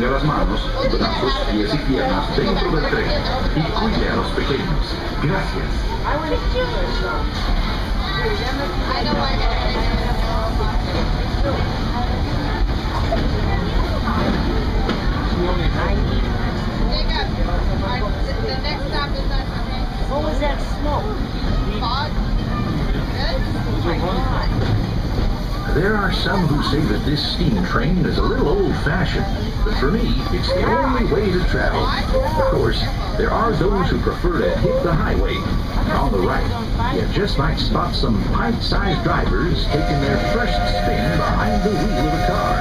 De las manos, brazos, pies y piernas dentro del tren y cuide a los pequeños. Gracias. The next stop is us, okay? What was that smoke? Fog? Good? Oh my God. There are some who say that this steam train is a little old-fashioned, but for me, it's the only way to travel. Of course, there are those who prefer to hit the highway. On the right, you just might spot some pint-sized drivers taking their first spin behind the wheel of a car.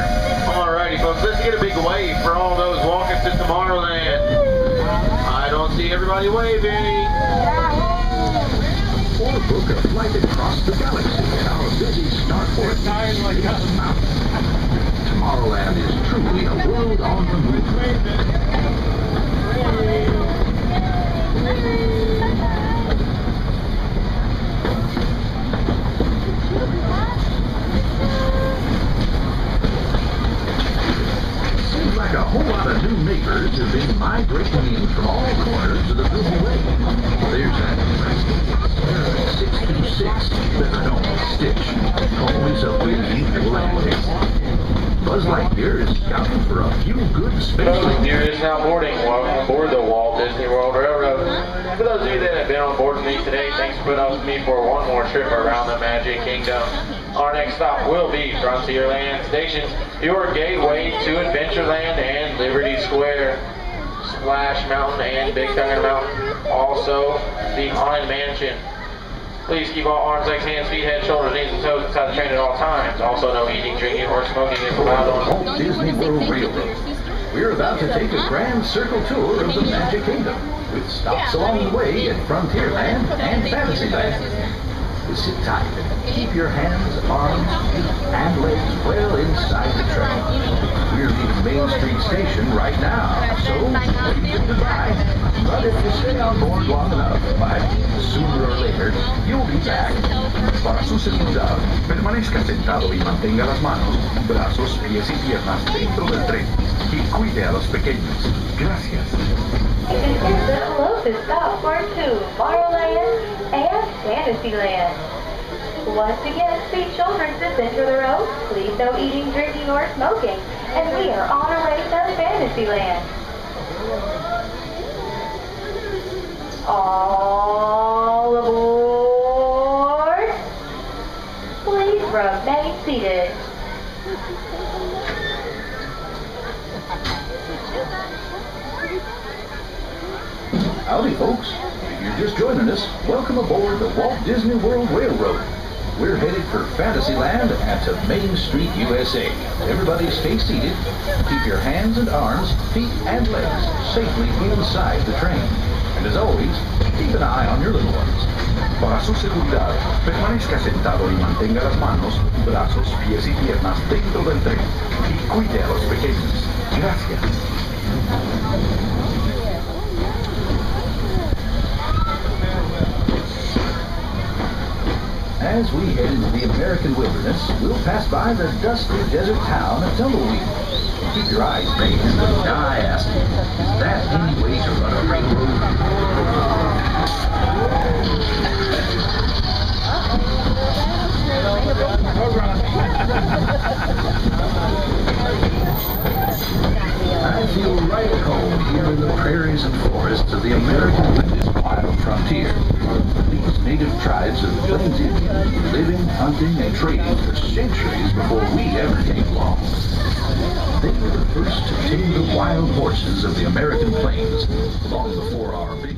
Alrighty, folks, let's get a big wave for all those walking to Tomorrowland. I don't see everybody waving. Or book a flight across the galaxy in our busy starport. Tomorrowland is truly a world on the move. Seems like a whole lot of new neighbors have been migrating in from all corners of the Milky Way. There's that 626, no, Stitch, always a waiting Atlantic. Buzz Lightyear is scouting for a few good space. Lightyear is now boarding. Welcome aboard the Walt Disney World Railroad. For those of you that have been on board with me today, thanks for putting up with me for one more trip around the Magic Kingdom. Our next stop will be Frontierland Station, your gateway to Adventureland and Liberty Square, Splash Mountain and Big Thunder Mountain, also the Haunted Mansion. Please keep all arms, legs, hands, feet, head, shoulders, knees, and toes inside the train at all times. Also, no eating, drinking, or smoking is allowed on Walt Disney World Railroad. We're about to take a grand circle tour of the Magic Kingdom, with stops along the way at Frontierland and Fantasyland. Sit tight and keep your hands, arms, feet, and legs well inside the train. We're leaving Main Street Station right now, so wave goodbye. But if you stay on board long enough, sooner or later, you'll be back. Para su seguridad, permanezca sentado y mantenga las manos, brazos, pies y piernas dentro del tren y cuide a los pequeños. Gracias. This is the closest stop for Tomorrowland and Fantasyland. Once again, speed children to the center of the road. Please no eating, drinking, or smoking. And we are on our way to Fantasyland. All aboard. Please remain seated. Howdy, folks. If you're just joining us, welcome aboard the Walt Disney World Railroad. We're headed for Fantasyland and to Main Street, USA. Everybody stay seated. Keep your hands and arms, feet, and legs safely inside the train. And as always, keep an eye on your little ones. Para su seguridad, permanezca sentado y mantenga las manos, brazos, pies y piernas dentro del tren. Y cuide a los pequeños. Gracias. As we head into the American wilderness, we'll pass by the dusty desert town of Tumbleweed. Keep your eyes raised. Now I ask, is that any way to run a railroad? I feel right at home here in the prairies and forests of the American wilderness wild frontier. These native tribes of Plains Indians living, hunting, and trading for centuries before we ever came along. They were the first to tame the wild horses of the American plains, long before our big